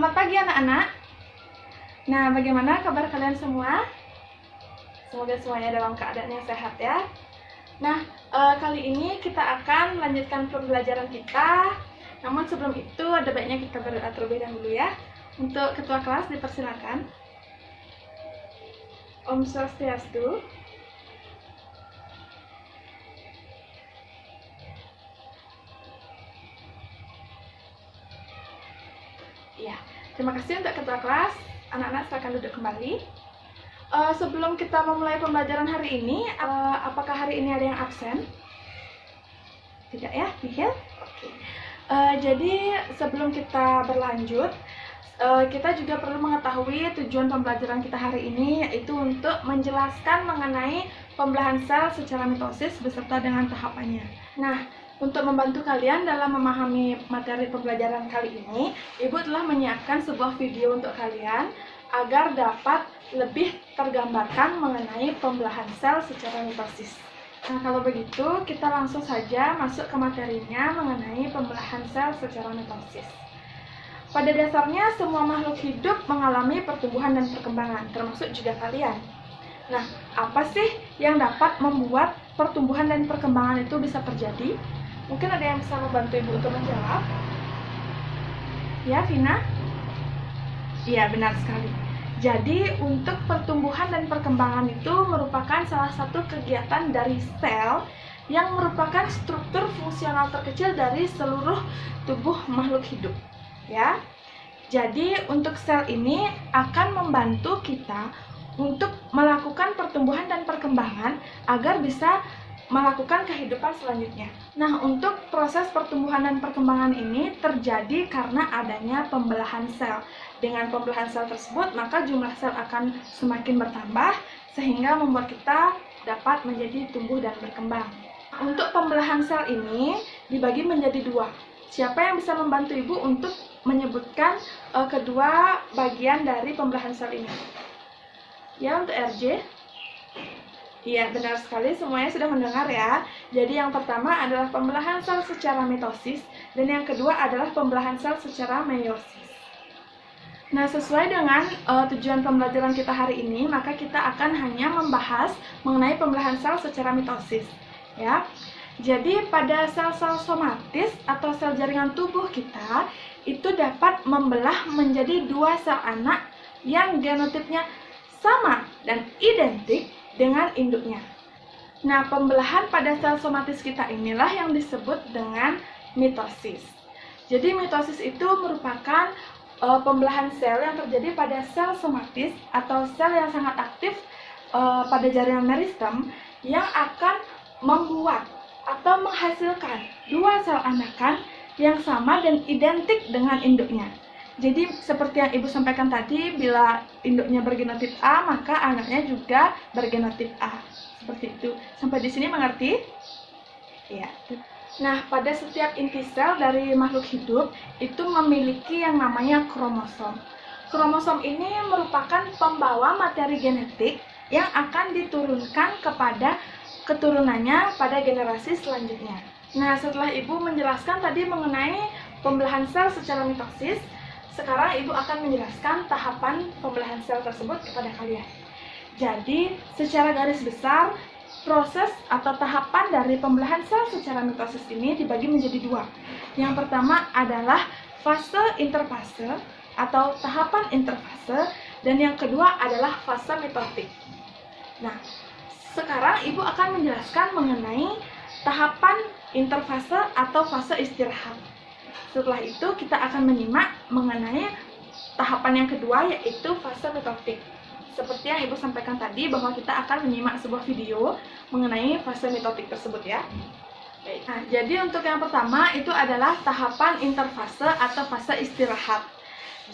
Selamat pagi anak-anak. Nah, bagaimana kabar kalian semua? Semoga semuanya dalam keadaan yang sehat ya. Nah, kali ini kita akan melanjutkan pembelajaran kita. Namun sebelum itu ada baiknya kita berdoa terlebih dahulu ya. Untuk ketua kelas dipersilakan. Om Swastiastu. Ya, terima kasih untuk ketua kelas. Anak-anak silakan duduk kembali. Sebelum kita memulai pembelajaran hari ini, apakah hari ini ada yang absen? Tidak ya, Nihil? Oke. Jadi sebelum kita berlanjut, kita juga perlu mengetahui tujuan pembelajaran kita hari ini, yaitu untuk menjelaskan mengenai pembelahan sel secara mitosis beserta dengan tahapannya. Nah, untuk membantu kalian dalam memahami materi pembelajaran kali ini, Ibu telah menyiapkan sebuah video untuk kalian agar dapat lebih tergambarkan mengenai pembelahan sel secara mitosis. Nah, kalau begitu kita langsung saja masuk ke materinya mengenai pembelahan sel secara mitosis. Pada dasarnya semua makhluk hidup mengalami pertumbuhan dan perkembangan, termasuk juga kalian. Nah, apa sih yang dapat membuat pertumbuhan dan perkembangan itu bisa terjadi? Mungkin ada yang bisa membantu Ibu untuk menjawab? Ya, Vina? Iya, benar sekali. Jadi, untuk pertumbuhan dan perkembangan itu merupakan salah satu kegiatan dari sel yang merupakan struktur fungsional terkecil dari seluruh tubuh makhluk hidup. Ya, jadi untuk sel ini akan membantu kita untuk melakukan pertumbuhan dan perkembangan agar bisa melakukan kehidupan selanjutnya. Nah, untuk proses pertumbuhan dan perkembangan ini terjadi karena adanya pembelahan sel. Dengan pembelahan sel tersebut, maka jumlah sel akan semakin bertambah sehingga membuat kita dapat menjadi tumbuh dan berkembang. Untuk pembelahan sel ini dibagi menjadi dua. Siapa yang bisa membantu Ibu untuk menyebutkan kedua bagian dari pembelahan sel ini? Ya, untuk RJ. Iya, benar sekali, semuanya sudah mendengar ya. Jadi yang pertama adalah pembelahan sel secara mitosis, dan yang kedua adalah pembelahan sel secara meiosis. Nah, sesuai dengan tujuan pembelajaran kita hari ini, maka kita akan hanya membahas mengenai pembelahan sel secara mitosis. Ya. Jadi pada sel-sel somatis atau sel jaringan tubuh kita, itu dapat membelah menjadi dua sel anak yang genotipnya sama dan identik dengan induknya. Nah, pembelahan pada sel somatis kita inilah yang disebut dengan mitosis. Jadi mitosis itu merupakan pembelahan sel yang terjadi pada sel somatis atau sel yang sangat aktif pada jaringan meristem yang akan membuat atau menghasilkan dua sel anakan yang sama dan identik dengan induknya. Jadi seperti yang Ibu sampaikan tadi, bila induknya bergenotip A, maka anaknya juga bergenotip A. Seperti itu. Sampai di sini mengerti? Ya. Nah, pada setiap inti sel dari makhluk hidup itu memiliki yang namanya kromosom. Kromosom ini merupakan pembawa materi genetik yang akan diturunkan kepada keturunannya pada generasi selanjutnya. Nah, setelah Ibu menjelaskan tadi mengenai pembelahan sel secara mitosis, sekarang Ibu akan menjelaskan tahapan pembelahan sel tersebut kepada kalian. Jadi, secara garis besar, proses atau tahapan dari pembelahan sel secara mitosis ini dibagi menjadi dua. Yang pertama adalah fase interfase atau tahapan interfase, dan yang kedua adalah fase mitotik. Nah, sekarang Ibu akan menjelaskan mengenai tahapan interfase atau fase istirahat. Setelah itu kita akan menyimak mengenai tahapan yang kedua, yaitu fase mitotik. Seperti yang Ibu sampaikan tadi bahwa kita akan menyimak sebuah video mengenai fase mitotik tersebut ya. Baik. Nah, jadi untuk yang pertama itu adalah tahapan interfase atau fase istirahat.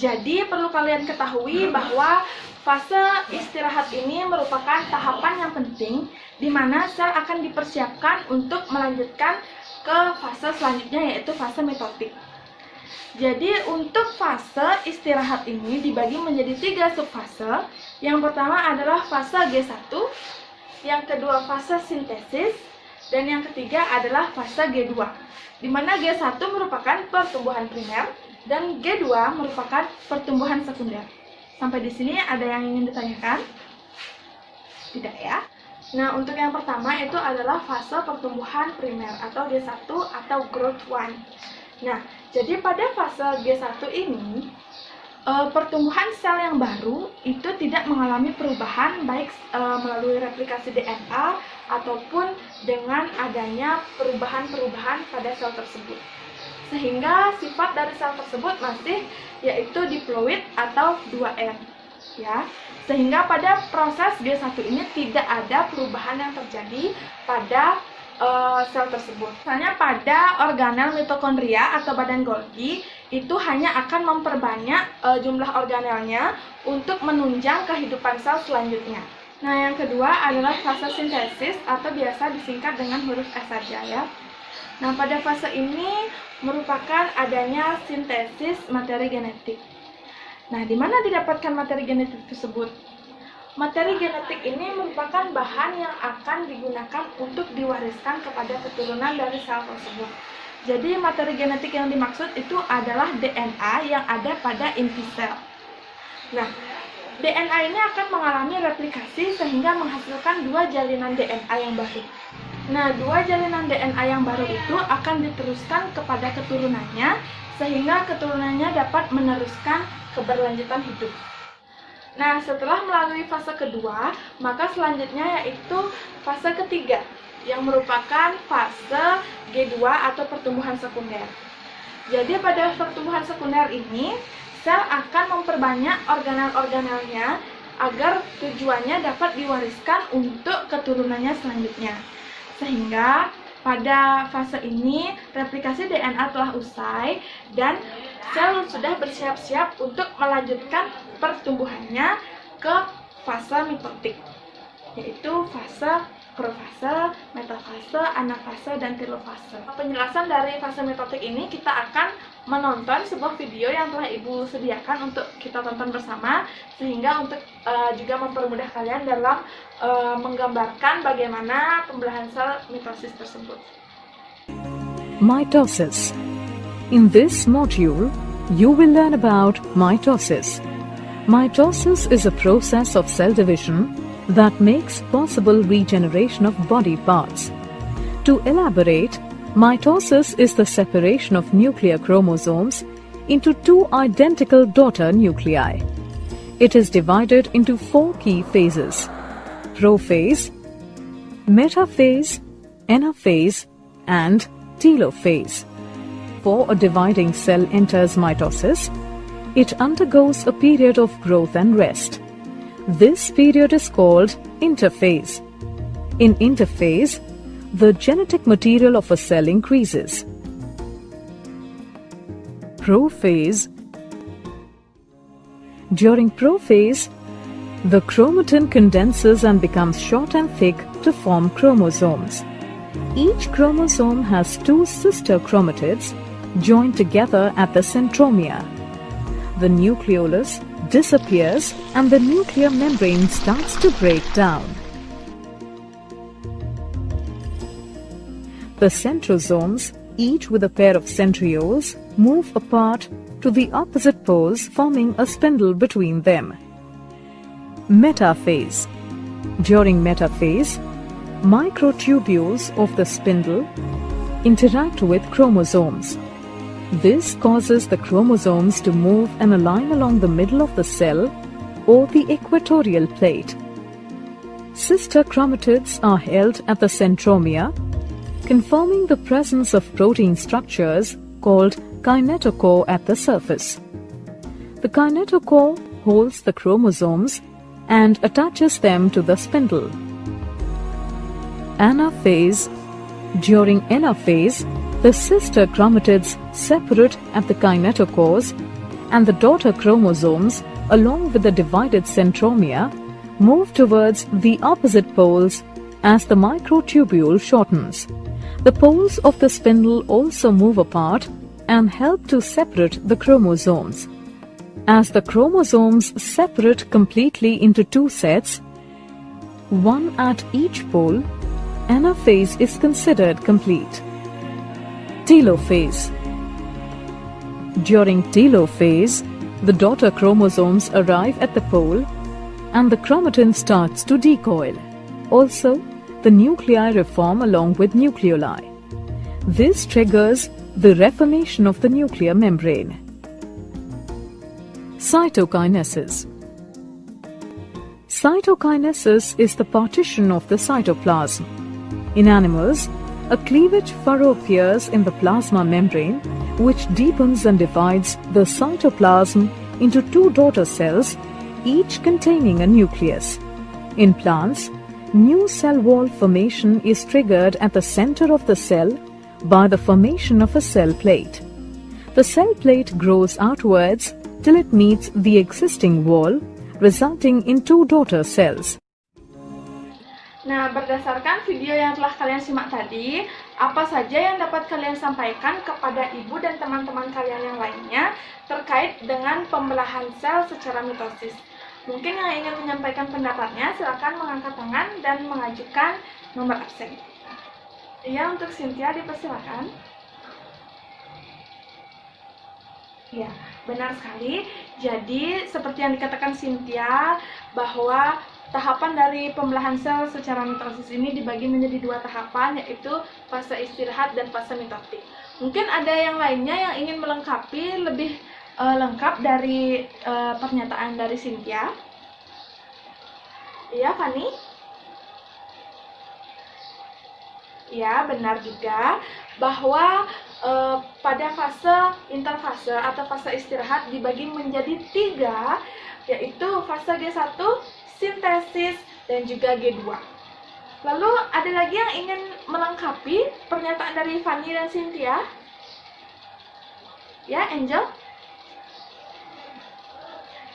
Jadi perlu kalian ketahui bahwa fase istirahat ini merupakan tahapan yang penting di mana sel akan dipersiapkan untuk melanjutkan ke fase selanjutnya, yaitu fase mitotik. Jadi untuk fase istirahat ini dibagi menjadi 3 subfase. Yang pertama adalah fase G1, yang kedua fase sintesis, dan yang ketiga adalah fase G2. Di mana G1 merupakan pertumbuhan primer, Dan G2 merupakan pertumbuhan sekunder. Sampai di sini ada yang ingin ditanyakan? Tidak ya? Nah, untuk yang pertama itu adalah fase pertumbuhan primer atau G1 atau growth 1. Nah, jadi pada fase G1 ini, pertumbuhan sel yang baru itu tidak mengalami perubahan baik melalui replikasi DNA ataupun dengan adanya perubahan-perubahan pada sel tersebut. Sehingga sifat dari sel tersebut masih yaitu diploid atau 2N. Ya, sehingga pada proses G1 ini tidak ada perubahan yang terjadi pada sel tersebut. Misalnya pada organel mitokondria atau badan Golgi itu hanya akan memperbanyak jumlah organelnya untuk menunjang kehidupan sel selanjutnya. Nah, yang kedua adalah fase sintesis atau biasa disingkat dengan huruf S saja ya. Nah, pada fase ini merupakan adanya sintesis materi genetik. Nah, di mana didapatkan materi genetik tersebut? Materi genetik ini merupakan bahan yang akan digunakan untuk diwariskan kepada keturunan dari sel tersebut. Jadi, materi genetik yang dimaksud itu adalah DNA yang ada pada inti sel. Nah, DNA ini akan mengalami replikasi sehingga menghasilkan dua jalinan DNA yang baru. Nah, dua jalinan DNA yang baru itu akan diteruskan kepada keturunannya sehingga keturunannya dapat meneruskan keberlanjutan hidup. Nah, setelah melalui fase kedua, maka selanjutnya yaitu fase ketiga yang merupakan fase G2 atau pertumbuhan sekunder. Jadi pada pertumbuhan sekunder ini, sel akan memperbanyak organel-organelnya agar tujuannya dapat diwariskan untuk keturunannya selanjutnya. Sehingga pada fase ini replikasi DNA telah usai dan sel sudah bersiap-siap untuk melanjutkan pertumbuhannya ke fase mitotik, yaitu fase profase, metafase, anafase, dan telofase. Penjelasan dari fase mitotik ini kita akan menonton sebuah video yang telah Ibu sediakan untuk kita tonton bersama, sehingga untuk juga mempermudah kalian dalam menggambarkan bagaimana pembelahan sel mitosis tersebut. Mitosis. In this module, you will learn about mitosis. Mitosis is a process of cell division that makes possible regeneration of body parts. To elaborate, mitosis is the separation of nuclear chromosomes into two identical daughter nuclei. It is divided into four key phases: prophase, metaphase, anaphase, and telophase. Before a dividing cell enters mitosis, it undergoes a period of growth and rest. This period is called interphase. In interphase, the genetic material of a cell increases. Prophase. During prophase, the chromatin condenses and becomes short and thick to form chromosomes. Each chromosome has two sister chromatids joined together at the centromere. The nucleolus disappears and the nuclear membrane starts to break down. The centrosomes, each with a pair of centrioles, move apart to the opposite poles, forming a spindle between them. Metaphase. During metaphase, microtubules of the spindle interact with chromosomes. This causes the chromosomes to move and align along the middle of the cell or the equatorial plate. Sister chromatids are held at the centromere, confirming the presence of protein structures called kinetochore at the surface. The kinetochore holds the chromosomes and attaches them to the spindle. Anaphase. During anaphase, the sister chromatids separate at the kinetochores, and the daughter chromosomes, along with the divided centromere, move towards the opposite poles as the microtubule shortens. The poles of the spindle also move apart and help to separate the chromosomes. As the chromosomes separate completely into two sets, one at each pole, anaphase is considered complete. Telophase. During telophase, the daughter chromosomes arrive at the pole and the chromatin starts to decoil. Also, the nuclei reform along with nucleoli. This triggers the reformation of the nuclear membrane. Cytokinesis. Cytokinesis is the partition of the cytoplasm. In animals, a cleavage furrow appears in the plasma membrane, which deepens and divides the cytoplasm into two daughter cells, each containing a nucleus. In plants, new cell wall formation is triggered at the center of the cell by the formation of a cell plate. The cell plate grows outwards till it meets the existing wall, resulting in two daughter cells. Nah, berdasarkan video yang telah kalian simak tadi, apa saja yang dapat kalian sampaikan kepada ibu dan teman-teman kalian yang lainnya terkait dengan pembelahan sel secara mitosis? Mungkin yang ingin menyampaikan pendapatnya, silakan mengangkat tangan dan mengajukan nomor absen. Ya, untuk Cynthia dipersilakan. Ya, benar sekali. Jadi, seperti yang dikatakan Cynthia, bahwa tahapan dari pembelahan sel secara mitosis ini dibagi menjadi dua tahapan, yaitu fase istirahat dan fase mitotik. Mungkin ada yang lainnya yang ingin melengkapi lebih lengkap dari pernyataan dari Cynthia. Iya, Fanny? Ya, benar juga bahwa pada fase interfase atau fase istirahat dibagi menjadi tiga, yaitu fase G1, sintesis, dan juga G2. Lalu ada lagi yang ingin melengkapi pernyataan dari Fanny dan Cynthia? Ya, Angel?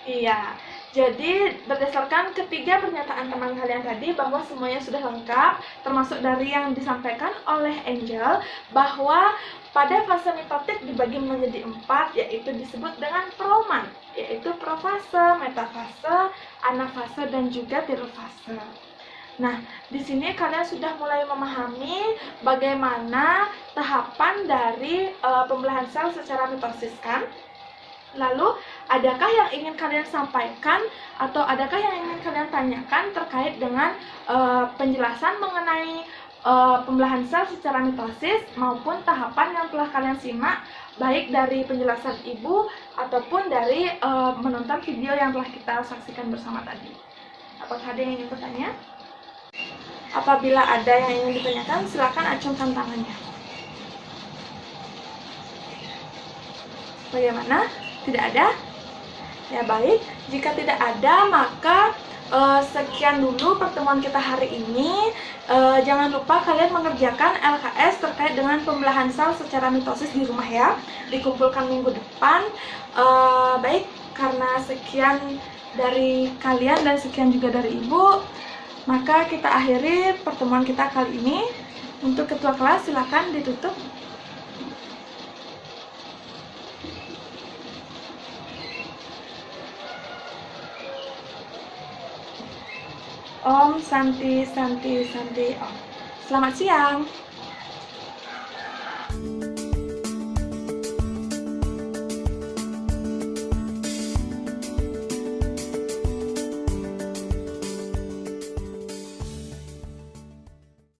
Iya, jadi berdasarkan ketiga pernyataan teman kalian tadi bahwa semuanya sudah lengkap, termasuk dari yang disampaikan oleh Angel, bahwa pada fase mitotik dibagi menjadi 4, yaitu disebut dengan proman, yaitu profase, metafase, anafase, dan juga telofase. Nah, di sini kalian sudah mulai memahami bagaimana tahapan dari pembelahan sel secara mitosis, kan? Lalu, adakah yang ingin kalian sampaikan atau adakah yang ingin kalian tanyakan terkait dengan penjelasan mengenai pembelahan sel secara mitosis maupun tahapan yang telah kalian simak, baik dari penjelasan ibu ataupun dari menonton video yang telah kita saksikan bersama tadi? Apakah ada yang ingin bertanya? Apabila ada yang ingin ditanyakan, silakan acungkan tangannya. Bagaimana? Tidak ada? Ya, baik. Jika tidak ada, maka sekian dulu pertemuan kita hari ini. Jangan lupa kalian mengerjakan LKS terkait dengan pembelahan sel secara mitosis di rumah ya. Dikumpulkan minggu depan. Baik, karena sekian dari kalian dan sekian juga dari ibu, maka kita akhiri pertemuan kita kali ini. Untuk ketua kelas silakan ditutup. Om Santi Santi Santi Om. Selamat siang.